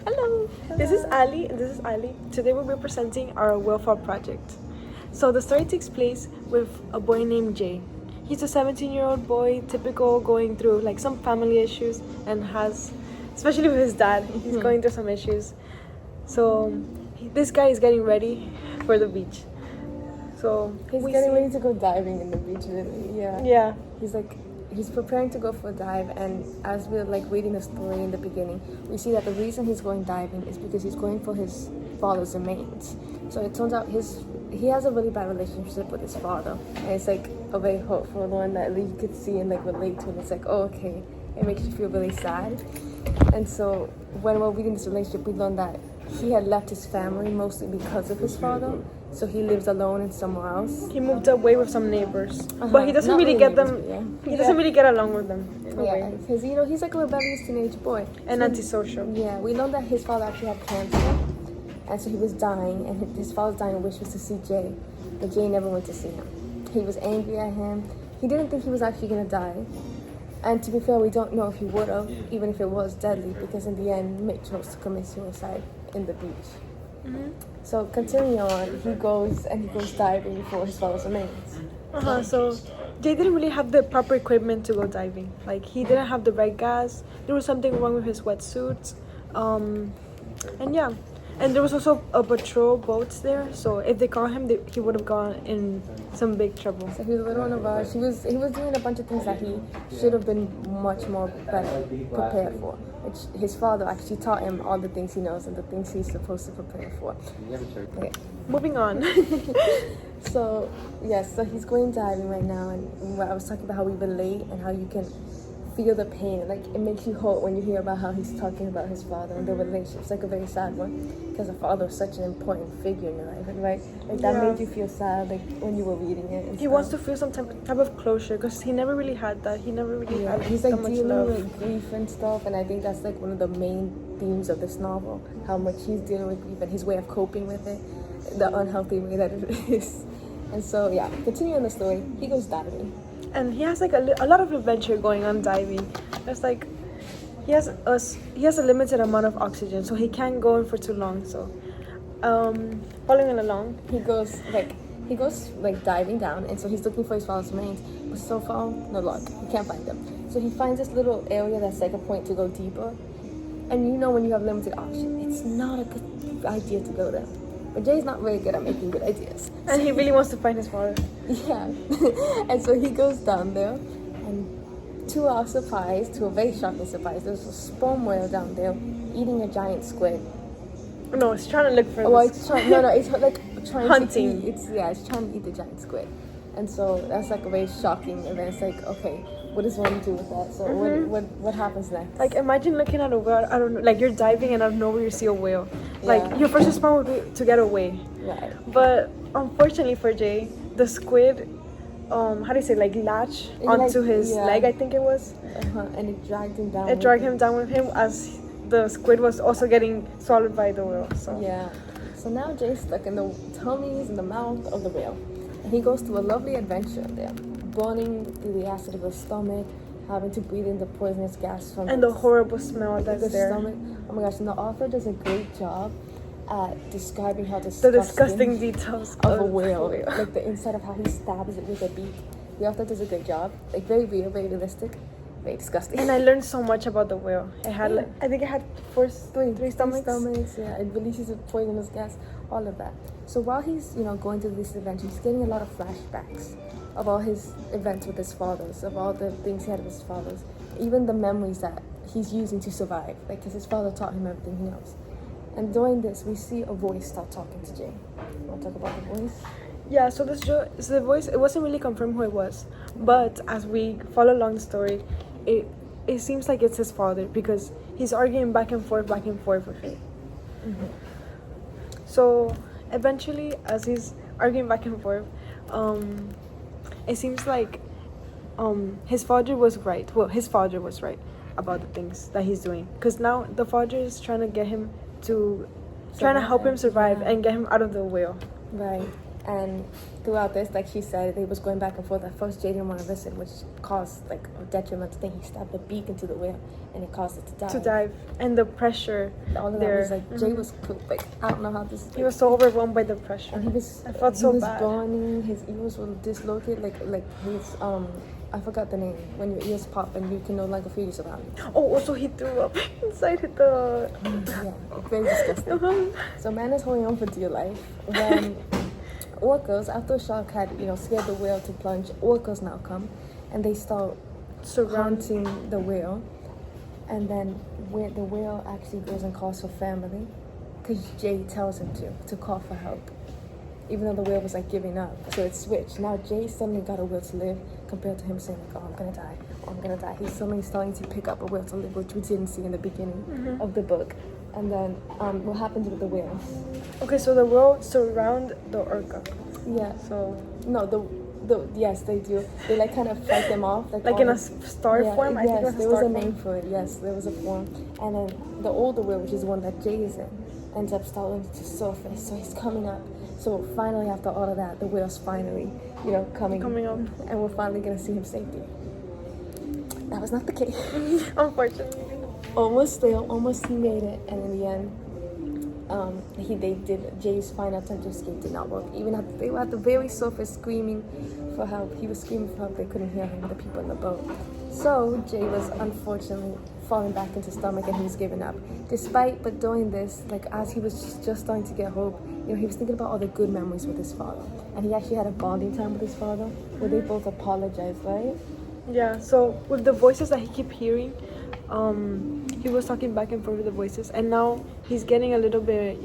Hello. This is Ali and this is Ali. Today we'll be presenting our Whalefall project. So the story takes place with a boy named Jay. He's a 17-year-old boy, typical, going through like some family issues and has, especially with his dad, he's going through some issues. So this guy is getting ready for the beach. So He's getting ready to go diving in the beach, really. Yeah. Yeah. He's preparing to go for a dive, and as we're like reading the story in the beginning, we see that the reason he's going diving is because he's going for his father's remains. So it turns out he has a really bad relationship with his father, and it's like a very hurtful one that you could see and like relate to, and it's like, oh, okay, it makes you feel really sad. And so when we're reading this relationship, we learn that he had left his family mostly because of his father, so he lives alone and somewhere else. He moved away with some neighbors, but he doesn't Not really get them. neighbors, He doesn't really get along with them. In a way. Because he's like a rebellious teenage boy And so, antisocial. Yeah, we know that his father actually had cancer, and so he was dying, and his father's dying wish was to see Jay, but Jay never went to see him. He was angry at him. He didn't think he was actually gonna die, and to be fair, we don't know if he would have, even if it was deadly, because in the end, Mick chose to commit suicide in the beach. So continuing on, he goes diving for his father's remains. So Jay didn't really have the proper equipment to go diving. Like he didn't have the right gas. There was something wrong with his wetsuits. And yeah. And there was also a patrol boats there, so if they caught him, he would have gone in some big trouble. So he was a little on a rush. He was doing a bunch of things that he should have been much more better prepared for. Which his father actually taught him all the things he knows and the things he's supposed to prepare for. Okay. Moving on. So he's going diving right now, and I was talking about how we relate and how you can feel the pain. Like it makes you hurt when you hear about how he's talking about his father and their relationship. It's like a very sad one because the father was such an important figure in your life, right? Like that made you feel sad, like when you were reading it. And he wants to feel some type of closure because he never really had that. He never really had. He's so like much dealing love. with grief and stuff, and I think that's like one of the main themes of this novel. How much he's dealing with grief and his way of coping with it, the unhealthy way that it is. And so continuing the story, he goes diving. And he has like a lot of adventure going on diving. It's like he has a limited amount of oxygen, so he can't go in for too long. So following along, he goes diving down, and so he's looking for his father's remains, but so far no luck. He can't find them. So he finds this little area that's like a point to go deeper, and when you have limited oxygen, it's not a good idea to go there. But Jay's not very good at making good ideas. And he really wants to find his father. Yeah. And so he goes down there, and to our surprise, to a very shocking surprise, there's a sperm whale down there eating a giant squid. No, it's trying to look for it's trying hunting. to eat. It's trying to eat the giant squid. And so that's like a very shocking event. It's like, okay, what does one do with that? So what happens next? Like imagine looking at a whale, I don't know, like you're diving and out of nowhere you see a whale. Like your first response would be to get away. Right. But unfortunately for Jay, the squid, latch onto his leg, I think it was. And it dragged him down. It dragged him down with him as the squid was also getting swallowed by the whale. So So now Jay's stuck in the tummies and the mouth of the whale. And he goes through a lovely adventure there, burning through the acid of his stomach, having to breathe in the poisonous gas from the horrible smell that's there. Stomach. Oh my gosh, and the author does a great job at describing how the disgusting details of a whale, like the inside of how he stabs it with a beak. The author does a great job, like very real, very realistic, very disgusting. And I learned so much about the whale. It had I think it had three stomachs. It releases a poisonous gas, all of that. So while he's going through this adventure, he's getting a lot of flashbacks of all his events with his fathers, of all the things he had with his fathers, even the memories that he's using to survive, like because his father taught him everything he knows. And during this, we see a voice start talking to Jay. You want to talk about the voice? Yeah, so the voice, it wasn't really confirmed who it was, but as we follow along the story, it seems like it's his father because he's arguing back and forth with him. So eventually, as he's arguing back and forth, it seems like his father was right. Well, his father was right about the things that he's doing because now the father is trying to get him to trying to help him survive and get him out of the whale. Right. And throughout this, like she said, they was going back and forth. At first, Jay didn't want to listen, which caused like a detrimental thing. He stabbed the beak into the whale, and it caused it to dive. To dive, and the pressure. All of there. that was like Jay was like, I don't know how this. He was so overwhelmed by the pressure. And he was. I felt he so was bad. burning. His ears were dislocated. Like his I forgot the name. When your ears pop and you can no longer feel your surroundings. Oh, also he threw up inside the. Yeah, very disgusting. So man is holding on for dear life when orcas, after a shark had scared the whale to plunge, orcas now come and they start surrounding the whale, and then where the whale actually goes and calls for family, because Jay tells him to call for help, even though the whale was like giving up. So it switched. Now Jay suddenly got a will to live compared to him saying like, oh, I'm gonna die, oh, I'm gonna die. He's suddenly starting to pick up a will to live, which we didn't see in the beginning of the book. And then what happens with the whale? Okay, so the whale surround the orca. Yeah. So no, yes, they do. They like kind of fight them off, like in a star form. I think yes, there was was a form. name for it. Yes, there was a form. And then the older whale, which is the one that Jay is in, ends up starting to surface. So he's coming up. So finally, after all of that, the whale's finally, coming up, and we're finally gonna see him safely. That was not the case. Unfortunately. Almost he made it, and in the end, Jay's final attempt to escape did not work. Even after they were at the very surface screaming for help, he was screaming for help, they couldn't hear him, the people in the boat. So Jay was unfortunately falling back into stomach and he was giving up. But doing this, like as he was just starting to get hope, he was thinking about all the good memories with his father. And he actually had a bonding time with his father where they both apologized, right? Yeah, so with the voices that he kept hearing, he was talking back and forth with the voices, and now he's getting a little bit,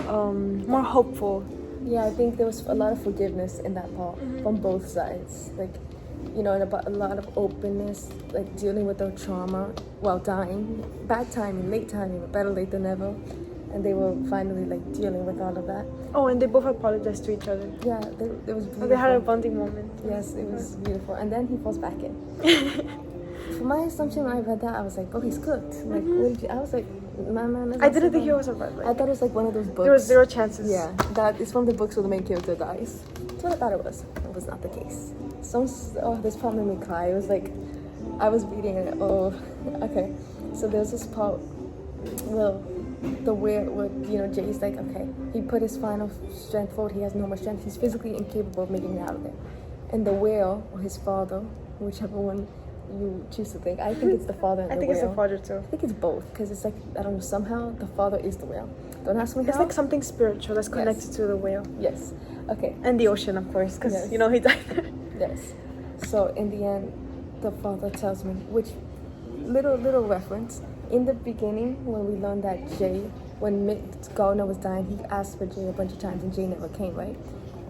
more hopeful. Yeah, I think there was a lot of forgiveness in that part from both sides. Like, and about a lot of openness, like dealing with their trauma while dying. Bad timing, late timing, but better late than never. And they were finally like dealing with all of that. Oh, and they both apologized to each other. Yeah, it was beautiful. They had a bonding moment. Yes, it was beautiful. And then he falls back in. For my assumption when I read that, I was like, oh, he's cooked. Like, I was like, man. I didn't think he was a red. I thought it was like one of those books. There was 0 chances. Yeah, that is from the books where the main character dies. That's what I thought it was. It was not the case. This part made me cry. It was like, I was reading it. Oh, okay. So there's this part, where Jay's like, okay, he put his final strength forward. He has no more strength. He's physically incapable of making it out of there. And the whale, or his father, whichever one you choose to think. I think it's the father and the whale. I think it's the father too. I think it's both, because it's like, I don't know, somehow the father is the whale. Don't ask me how. It's like something spiritual that's connected to the whale. Yes. Okay. And the ocean, of course, because, he died there. Yes. So in the end, the father tells me, which little reference, in the beginning when we learned that when Gardner was dying, he asked for Jay a bunch of times and Jay never came, right?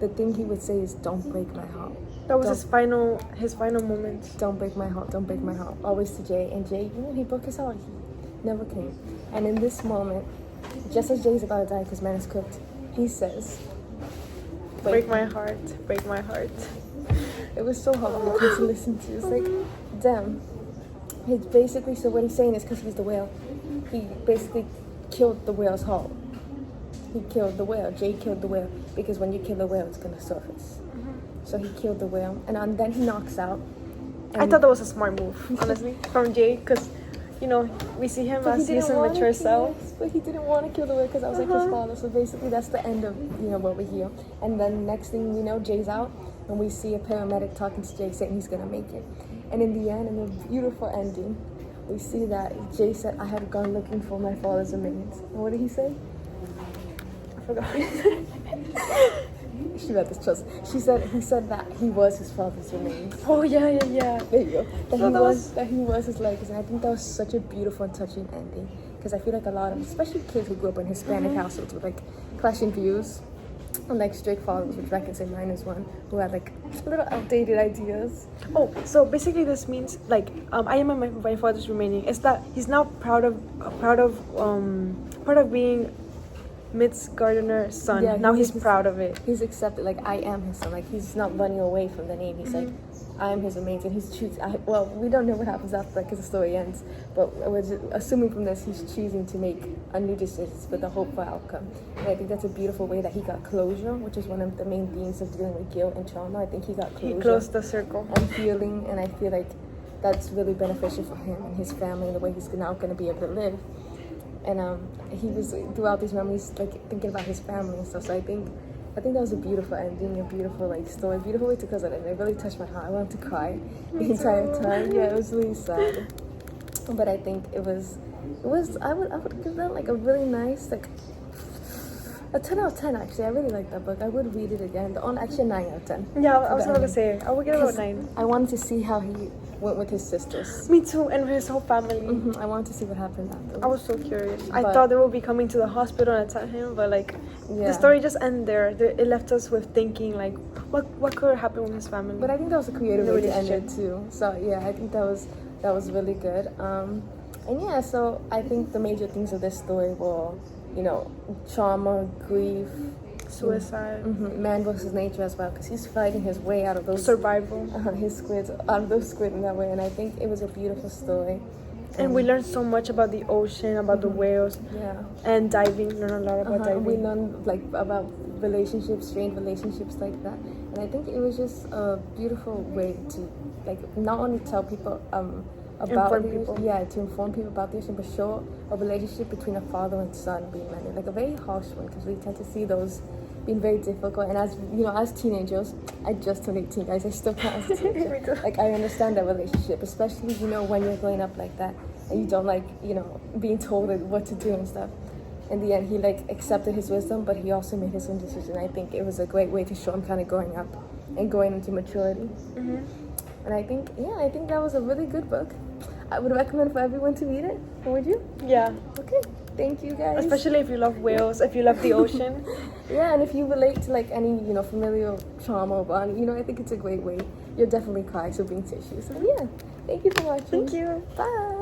The thing he would say is, don't break my heart. That was his final moment. Don't break my heart, don't break my heart. Always to Jay. And Jay, he broke his heart. He never came. And in this moment, just as Jay's about to die because man is cooked, he says, break my heart, break my heart. It was so heartbreaking to listen to. It's like, damn. He's basically, so what he's saying is because he's the whale, he basically killed the whale's heart. He killed the whale. Jay killed the whale because when you kill the whale, it's going to surface. So he killed the whale, and then he knocks out. I thought that was a smart move, honestly, from Jay, because, we see him as his immature self. But he didn't want to kill the whale because I was like his father. So basically, that's the end of what we hear. And then next thing we know, Jay's out, and we see a paramedic talking to Jay saying he's gonna make it. And in the end, in a beautiful ending, we see that Jay said, "I had gone looking for my father's remains." And what did he say? I forgot. She read this just. He said that he was his father's remains. Oh yeah. There you go. That he was his legacy. And I think that was such a beautiful and touching ending. Because I feel like a lot of, especially kids who grew up in Hispanic households with like clashing views, and like strict fathers, which I can say mine is one, who had like little outdated ideas. Oh, so basically this means like I am my father's remaining. It's that he's now proud of being Mitz Gardner's son. Yeah, now he's proud of it. He's accepted, like, I am his son. Like, he's not running away from the name. He's like, I'm his mate, and he's choosing. Well, we don't know what happens after that because the story ends. But we're assuming from this, he's choosing to make a new decision with a hopeful outcome. And I think that's a beautiful way that he got closure, which is one of the main themes of dealing with guilt and trauma. I think he got closure. He closed the circle. And healing, and I feel like that's really beneficial for him and his family and the way he's now going to be able to live. And he was throughout these memories like thinking about his family and stuff. So I think that was a beautiful ending, a beautiful like story, a beautiful way to close it. And it really touched my heart. I wanted to cry the entire time. Yeah, it was really sad. But I think it was. I would give that like a really nice like a 10 out of 10 actually. I really like that book. I would read it again. Actually a 9 out of 10. Yeah, I was about to say I would give it a 9. I wanted to see how he went with his sisters. Me too, and his whole family. I wanted to see what happened after. I was so curious. I thought they would be coming to the hospital and attack him, but like the story just ended there. It left us with thinking like, what could happen with his family? But I think that was a creative way to end it too. So yeah, I think that was really good. And yeah, so I think the major things of this story were, trauma, grief, suicide, man versus nature as well, because he's fighting his way out of those survival, his squids, out of those squid in that way. And I think it was a beautiful story. And we learned so much about the ocean, about the whales, and diving. Learned a lot about diving. We learned like about relationships, strained relationships like that. And I think it was just a beautiful way to like not only tell people about to inform people about the ocean, but show a relationship between a father and son being mended, like a very harsh one, because we tend to see those being very difficult. And as teenagers, I just turned 18, guys. I still can't as a teenager. Like I understand that relationship, especially when you're growing up like that and you don't like being told what to do and stuff. In the end, he like accepted his wisdom, but he also made his own decision. I think it was a great way to show him kind of growing up and going into maturity. And I think that was a really good book. I would recommend for everyone to read it. Would you? Yeah. Okay. Thank you, guys. Especially if you love whales, if you love the ocean. Yeah, and if you relate to like any familial trauma or bond, I think it's a great way. You'll definitely cry, so bring tissues. So yeah, thank you for watching. Thank you. Bye.